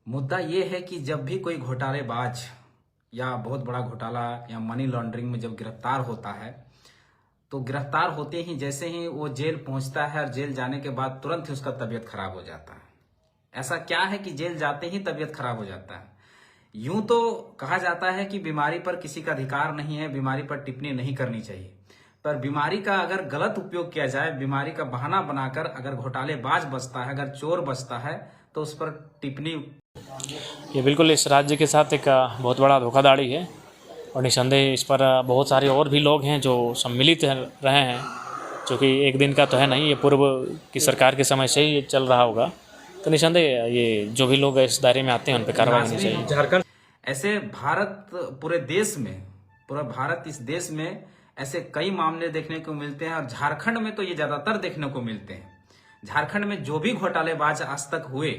मुद्दा ये है कि जब भी कोई घोटालेबाज या बहुत बड़ा घोटाला या मनी लॉन्ड्रिंग में जब गिरफ्तार होता है तो गिरफ्तार होते ही जैसे ही वो जेल पहुंचता है और जेल जाने के बाद तुरंत ही उसका तबीयत खराब हो जाता है। ऐसा क्या है कि जेल जाते ही तबीयत खराब हो जाता है? यूं तो कहा जाता है कि बीमारी पर किसी का अधिकार नहीं है, बीमारी पर टिप्पणी नहीं करनी चाहिए, पर बीमारी का अगर गलत उपयोग किया जाए, बीमारी का बहाना बनाकर अगर घोटालेबाज बचता है, अगर चोर बचता है तो उस पर टिप्पणी। ये बिल्कुल इस राज्य के साथ एक बहुत बड़ा धोखाधड़ी है और निसंदेह इस पर बहुत सारे और भी लोग हैं जो सम्मिलित रहे हैं, जो कि एक दिन का तो है नहीं, ये पूर्व की सरकार के समय से ही चल रहा होगा। तो निसंदेह ये जो भी लोग इस दायरे में आते हैं उन पर कार्रवाई होनी चाहिए। झारखंड ऐसे भारत पूरे देश में, पूरा भारत इस देश में ऐसे कई मामले देखने को मिलते हैं और झारखंड में तो ये ज्यादातर देखने को मिलते हैं। झारखंड में जो भी घोटालेबाज आज तक हुए,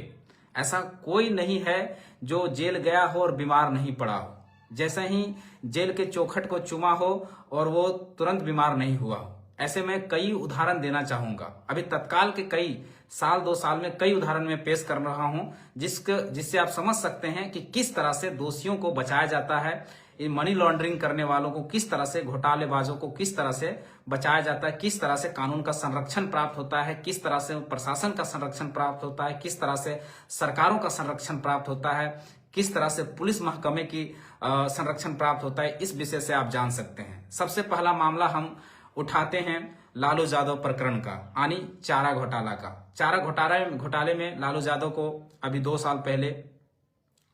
ऐसा कोई नहीं है जो जेल गया हो और बीमार नहीं पड़ा हो, जैसे ही जेल के चौखट को चुमा हो और वो तुरंत बीमार नहीं हुआ हो। ऐसे में कई उदाहरण देना चाहूंगा। अभी तत्काल के कई साल 2 साल में कई उदाहरण में पेश कर रहा हूं जिससे आप समझ सकते हैं कि किस तरह से दोषियों को बचाया जाता है, ये मनी लॉन्ड्रिंग करने वालों को किस तरह से, घोटालेबाजों को किस तरह से बचाया जाता है, किस तरह से कानून का संरक्षण प्राप्त होता है, किस तरह से प्रशासन का संरक्षण प्राप्त होता है, किस तरह से सरकारों का संरक्षण प्राप्त होता है, किस तरह से पुलिस महकमे की संरक्षण प्राप्त होता है। इस विषय से आप जान सकते हैं। सबसे पहला मामला हम उठाते हैं लालू यादव प्रकरण का, यानी चारा घोटाला का। चारा घोटाले में लालू यादव को अभी 2 साल पहले,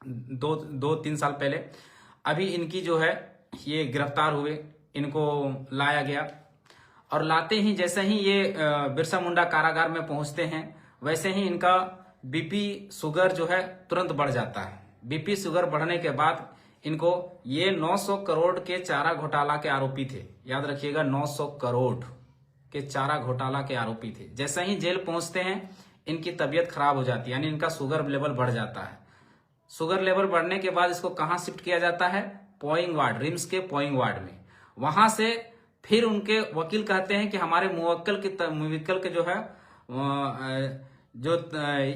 2-3 साल पहले अभी इनकी जो है ये गिरफ्तार हुए, इनको लाया गया और लाते ही जैसे ही ये बिरसा मुंडा कारागार में पहुंचते हैं वैसे ही इनका बीपी शुगर जो है तुरंत बढ़ जाता है। बीपी शुगर बढ़ने के बाद इनको ये 900 करोड़ के चारा घोटाला के आरोपी थे, याद रखिएगा 900 करोड़ के चारा घोटाला के आरोपी थे। जैसे ही जेल पहुंचते हैं इनकी तबीयत खराब हो जाती है, यानी इनका शुगर लेवल बढ़ जाता है। शुगर लेवल बढ़ने के बाद इसको कहां शिफ्ट किया जाता है? पोइंग वार्ड, रिम्स के पोइंग वार्ड में। वहां से फिर उनके वकील कहते हैं कि हमारे मुवक्किल के जो है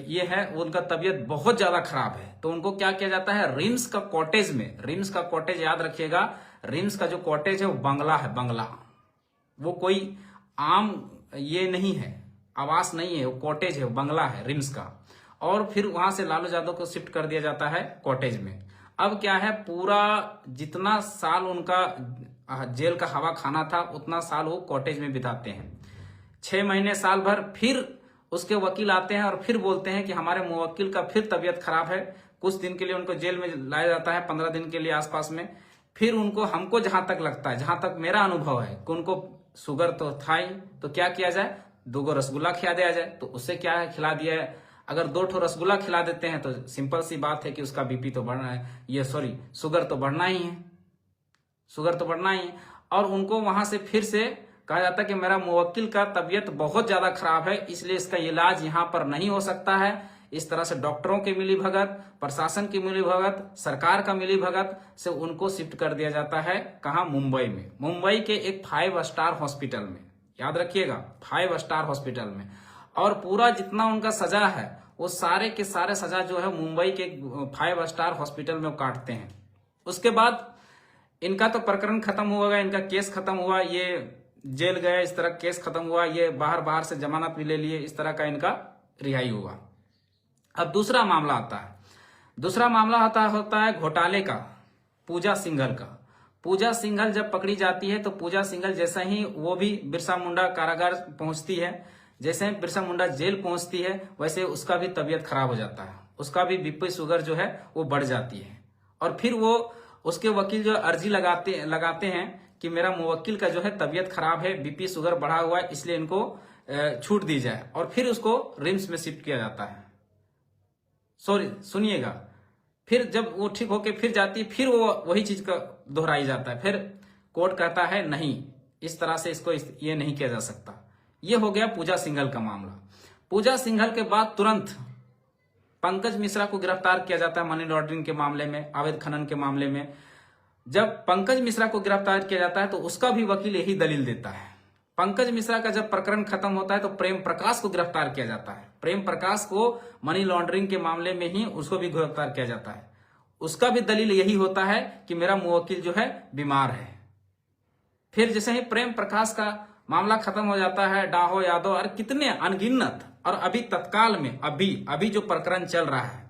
ये है उनका तबीयत बहुत ज्यादा खराब है, तो उनको क्या किया जाता है? रिम्स का कॉटेज में, रिम्स का कॉटेज याद रखिएगा, रिम्स का जो कॉटेज है वो बंगला है, बंगला। वो कोई आम ये नहीं है, आवास नहीं है, वो कॉटेज है, बंगला है रिम्स का। और फिर वहां से लालू यादव को शिफ्ट कर दिया जाता है कॉटेज में। अब क्या है, पूरा जितना साल उनका जेल का हवा खाना था उतना साल वो कॉटेज में बिताते हैं। 6 महीने साल भर फिर उसके वकील आते हैं और फिर बोलते हैं कि हमारे मुवक्किल का फिर तबीयत खराब है। कुछ दिन के लिए उनको जेल में लाया जाता है, 15 दिन के लिए आसपास में। फिर उनको, हमको जहां तक लगता है, जहां तक मेरा अनुभव है कि उनको शुगर तो था ही, तो क्या किया जाए? 2 रसगुल्ला खिला दिया जाए। तो उससे क्या है, खिला दिया है। अगर 2 रसगुल्ला खिला देते हैं तो सिंपल सी बात है कि उसका बीपी तो बढ़ना है, ये सॉरी शुगर तो बढ़ना ही है, शुगर तो बढ़ना ही है। और उनको वहां से फिर से कहा जाता है कि मेरा मुवक्किल का तबीयत बहुत ज्यादा खराब है, इसलिए इसका इलाज यहां पर नहीं हो सकता है। इस तरह से डॉक्टरों की मिलीभगत, प्रशासन की मिलीभगत, सरकार का मिलीभगत से उनको शिफ्ट कर दिया जाता है। कहां? मुंबई में। मुंबई के एक 5 स्टार हॉस्पिटल में, याद रखिएगा 5 स्टार हॉस्पिटल में। और पूरा जितना उनका सजा है वो सारे के सारे सजा जो है मुंबई के 5 स्टार हॉस्पिटल में काटते हैं। उसके बाद इनका तो प्रकरण खत्म हुआ, इनका केस खत्म हुआ, ये जेल गए, इस तरह केस खत्म हुआ, ये बाहर से जमानत भी ले लिए, इस तरह का इनका रिहाई हुआ। अब दूसरा मामला आता है। दूसरा मामला होता है घोटाले का, पूजा सिंघल का। पूजा सिंघल जब पकड़ी जाती है तो पूजा सिंघल जैसे ही वो भी बिरसा मुंडा कारागार पहुंचती है, जैसे ही बिरसा मुंडा जेल पहुंचती है वैसे उसका भी तबीयत खराब हो जाता है, उसका भी बीपी शुगर जो है वो बढ़ जाती है। और फिर वो उसके वकील जो अर्जी लगाते हैं कि मेरा मुवक्किल का जो है तबीयत खराब है, बीपी शुगर बढ़ा हुआ है, इसलिए इनको छूट दी जाए। और फिर उसको रिम्स में शिफ्ट किया जाता है। सॉरी सुनिएगा, फिर जब वो ठीक होके फिर जाती है, फिर वो वही चीज का दोहराई जाता है। फिर कोर्ट कहता है नहीं, इस तरह से इसको ये नहीं किया जा सकता। ये हो गया पूजा सिंघल का मामला। पूजा सिंघल के बाद तुरंत पंकज मिश्रा को गिरफ्तार किया जाता है मनी लॉन्ड्रिंग के मामले में, अवैध खनन के मामले में। जब पंकज मिश्रा को गिरफ्तार किया जाता है तो उसका भी वकील यही दलील देता है। पंकज मिश्रा का जब प्रकरण खत्म होता है तो प्रेम प्रकाश को गिरफ्तार किया जाता है। प्रेम प्रकाश को मनी लॉन्ड्रिंग के मामले में ही उसको भी गिरफ्तार किया जाता है। उसका भी दलील यही होता है कि मेरा मुवक्किल जो है बीमार है। फिर जैसे ही प्रेम प्रकाश का मामला खत्म हो जाता है, डाहो यादव और कितने अनगिनत, और अभी तत्काल में अभी जो प्रकरण चल रहा है,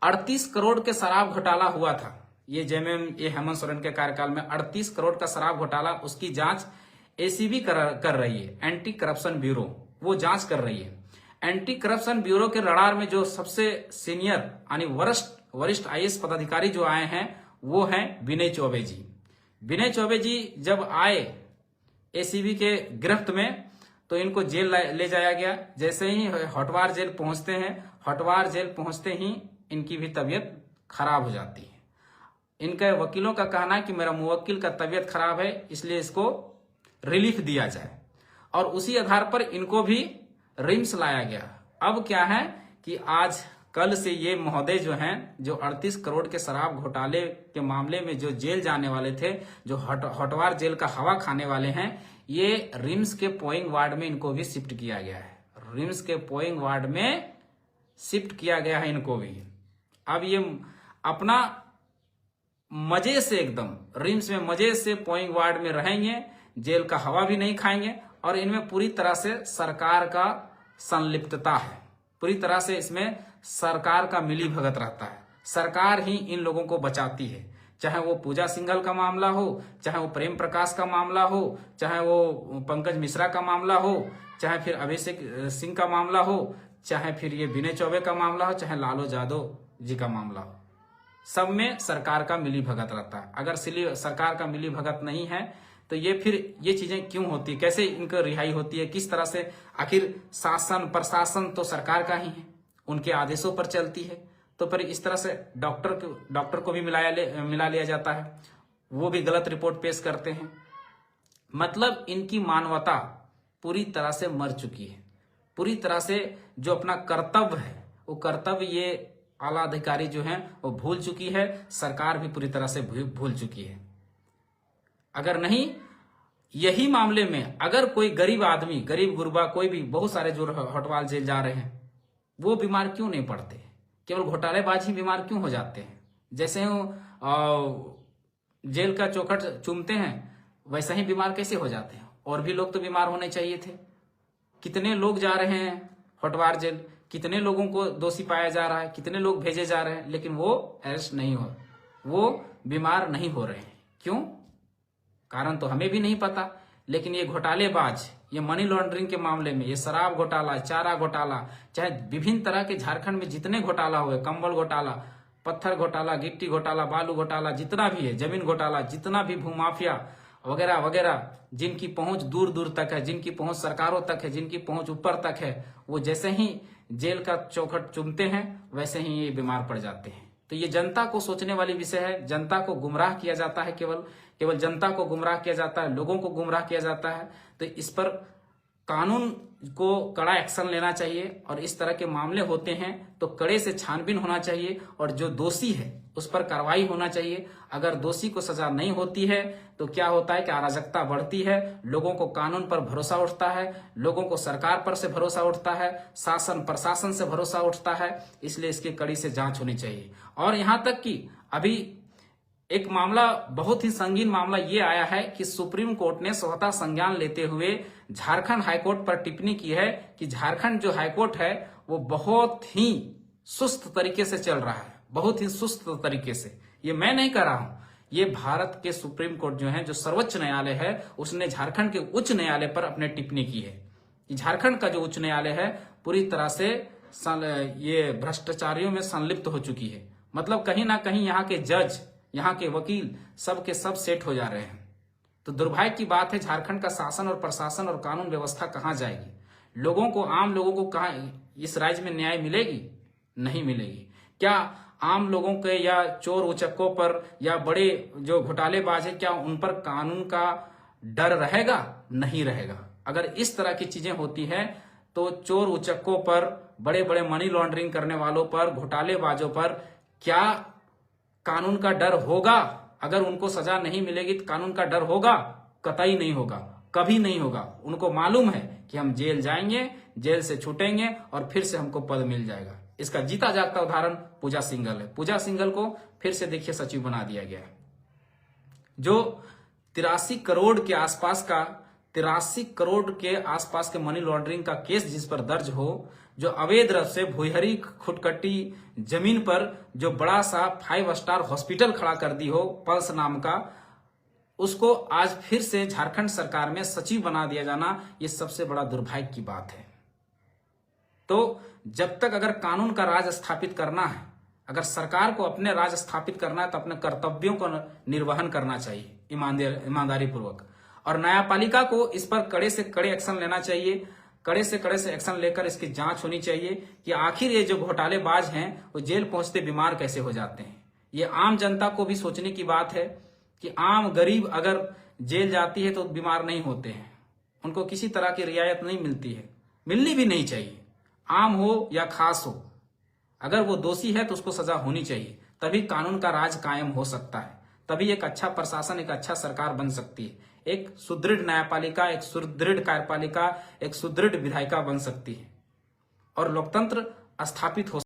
38 करोड़ के शराब घोटाला हुआ था। ये जेएमएम हेमंत सोरेन के कार्यकाल में 38 करोड़ का शराब घोटाला, उसकी जांच एसीबी कर रही है, एंटी करप्शन ब्यूरो, वो जांच कर रही है। एंटी करप्शन ब्यूरो के रडार में जो सबसे सीनियर यानी वरिष्ठ आईएएस पदाधिकारी जो आए हैं वो हैं विनय चौबे जी। विनय चौबे जी जब आए एसीबी के गिरफ्त में तो इनको जेल ले जाया गया। जैसे ही हटवार जेल पहुंचते हैं, हटवार जेल पहुंचते ही इनकी भी तबीयत खराब हो जाती है। इनके वकीलों का कहना है कि मेरा मुवक्किल का तबीयत खराब है, इसलिए इसको रिलीफ दिया जाए, और उसी आधार पर इनको भी रिम्स लाया गया। अब क्या है कि आज कल से ये महोदय जो हैं, जो 38 करोड़ के शराब घोटाले के मामले में जो जेल जाने वाले थे, जो हटवार जेल का हवा खाने वाले हैं, ये रिम्स के पोइंग वार्ड में इनको भी शिफ्ट किया गया है। रिम्स के पोइंग वार्ड में शिफ्ट किया गया है इनको भी। अब ये अपना मजे से एकदम रिम्स में मजे से पोइंग वार्ड में रहेंगे, जेल का हवा भी नहीं खाएंगे, और इनमें पूरी तरह से सरकार का संलिप्तता है, पूरी तरह से इसमें सरकार का मिली भगत रहता है। सरकार ही इन लोगों को बचाती है, चाहे वो पूजा सिंघल का मामला हो, चाहे वो प्रेम प्रकाश का मामला हो, चाहे वो पंकज मिश्रा का मामला हो, चाहे फिर अभिषेक सिंह का मामला हो, चाहे फिर ये विनय चौबे का मामला हो, चाहे लालू यादव जी का मामला हो। सब में सरकार का मिली भगत रहता है। अगर सरकार का मिली भगत नहीं है तो ये फिर ये चीजें क्यों होती है, कैसे इनको रिहाई होती है, किस तरह से? आखिर शासन प्रशासन तो सरकार का ही है, उनके आदेशों पर चलती है। तो फिर इस तरह से डॉक्टर को भी मिला लिया जाता है, वो भी गलत रिपोर्ट पेश करते हैं। मतलब इनकी मानवता पूरी तरह से मर चुकी है, पूरी तरह से जो अपना कर्तव्य है वो कर्तव्य ये आला अधिकारी जो हैं वो भूल चुकी है, सरकार भी पूरी तरह से भूल चुकी है। अगर नहीं यही मामले में अगर कोई गरीब आदमी, गरीब गुरबा, कोई भी, बहुत सारे जो हटवाल जेल जा रहे हैं वो बीमार क्यों नहीं पड़ते? केवल घोटालेबाज ही बीमार क्यों हो जाते हैं? जैसे जेल का चौखट चूमते हैं वैसा ही बीमार कैसे हो जाते हैं? और भी लोग तो बीमार होने चाहिए थे। कितने लोग जा रहे हैं हटवार जेल, कितने लोगों को दोषी पाया जा रहा है, कितने लोग भेजे जा रहे हैं, लेकिन वो अरेस्ट नहीं हो, वो बीमार नहीं हो रहे हैं। क्यों? कारण तो हमें भी नहीं पता। लेकिन ये घोटालेबाज, ये मनी लॉन्ड्रिंग के मामले में, ये शराब घोटाला, चारा घोटाला, चाहे विभिन्न तरह के झारखंड में जितने घोटाला हुए, कंबल घोटाला, पत्थर घोटाला, गिट्टी घोटाला, बालू घोटाला, जितना भी है, जमीन घोटाला, जितना भी भूमाफिया वगैरह वगैरह, जिनकी पहुंच दूर दूर तक है, जिनकी पहुंच सरकारों तक है, जिनकी पहुंच ऊपर तक है, वो जैसे ही जेल का चौखट चूमते हैं वैसे ही ये बीमार पड़ जाते हैं। तो ये जनता को सोचने वाली विषय है। जनता को गुमराह किया जाता है, केवल जनता को गुमराह किया जाता है, लोगों को गुमराह किया जाता है। तो इस पर कानून को कड़ा एक्शन लेना चाहिए, और इस तरह के मामले होते हैं तो कड़े से छानबीन होना चाहिए, और जो दोषी है उस पर कार्रवाई होना चाहिए। अगर दोषी को सजा नहीं होती है तो क्या होता है कि अराजकता बढ़ती है, लोगों को कानून पर भरोसा उठता है, लोगों को सरकार पर से भरोसा उठता है, शासन प्रशासन से भरोसा उठता है। इसलिए इसकी कड़ी से जांच होनी चाहिए। और यहां तक कि अभी एक मामला, बहुत ही संगीन मामला ये आया है कि सुप्रीम कोर्ट ने स्वतः संज्ञान लेते हुए झारखंड हाईकोर्ट पर टिप्पणी की है कि झारखंड जो हाईकोर्ट है वो बहुत ही सुस्त तरीके से चल रहा है, बहुत ही सुस्त तरीके से। ये मैं नहीं कह रहा हूं, ये भारत के सुप्रीम कोर्ट जो है, जो सर्वोच्च न्यायालय है, उसने झारखंड के उच्च न्यायालय पर अपने टिप्पणी की है कि झारखंड का जो उच्च न्यायालय है पूरी तरह से ये भ्रष्टाचारियों में संलिप्त हो चुकी है। मतलब कहीं ना कहीं यहाँ के जज, यहाँ के वकील सब के सब सेट हो जा रहे हैं। तो दुर्भाग्य की बात है, झारखंड का शासन और प्रशासन और कानून व्यवस्था कहाँ जाएगी? लोगों को, आम लोगों को कहाँ इस राज्य में न्याय मिलेगी? नहीं मिलेगी। क्या आम लोगों के या चोर उचक्कों पर या बड़े जो घोटालेबाज है, क्या उन पर कानून का डर रहेगा? नहीं रहेगा। अगर इस तरह की चीजें होती है तो चोर उचक्कों पर, बड़े बड़े मनी लॉन्ड्रिंग करने वालों पर, घोटालेबाजों पर क्या कानून का डर होगा? अगर उनको सजा नहीं मिलेगी तो कानून का डर होगा? कतई नहीं होगा। कभी नहीं होगा। उनको मालूम है कि हम जेल जाएंगे, जेल से छूटेंगे और फिर से हमको पद मिल जाएगा। इसका जीता जागता उदाहरण पूजा सिंघल है। पूजा सिंघल को फिर से देखिए सचिव बना दिया गया है। जो 83 करोड़ के आसपास के मनी लॉन्ड्रिंग का केस जिस पर दर्ज हो, जो अवैध रूप से भुईहरी खुटकटी जमीन पर जो बड़ा सा 5 स्टार हॉस्पिटल खड़ा कर दी हो पल्स नाम का, उसको आज फिर से झारखंड सरकार में सचिव बना दिया जाना, ये सबसे बड़ा दुर्भाग्य की बात है। तो जब तक अगर कानून का राज स्थापित करना है, अगर सरकार को अपने राज स्थापित करना है, तो अपने कर्तव्यों को निर्वहन करना चाहिए ईमानदारी पूर्वक। और न्यायपालिका को इस पर कड़े से कड़े एक्शन लेना चाहिए। कड़े से एक्शन लेकर इसकी जांच होनी चाहिए कि आखिर ये जो घोटालेबाज हैं वो जेल पहुंचते बीमार कैसे हो जाते हैं। ये आम जनता को भी सोचने की बात है कि आम गरीब अगर जेल जाती है तो बीमार नहीं होते हैं, उनको किसी तरह की रियायत नहीं मिलती है, मिलनी भी नहीं चाहिए। आम हो या खास हो, अगर वो दोषी है तो उसको सजा होनी चाहिए, तभी कानून का राज कायम हो सकता है, तभी एक अच्छा प्रशासन, एक अच्छा सरकार बन सकती है, एक सुदृढ़ न्यायपालिका, एक सुदृढ़ कार्यपालिका, एक सुदृढ़ विधायिका बन सकती है और लोकतंत्र स्थापित हो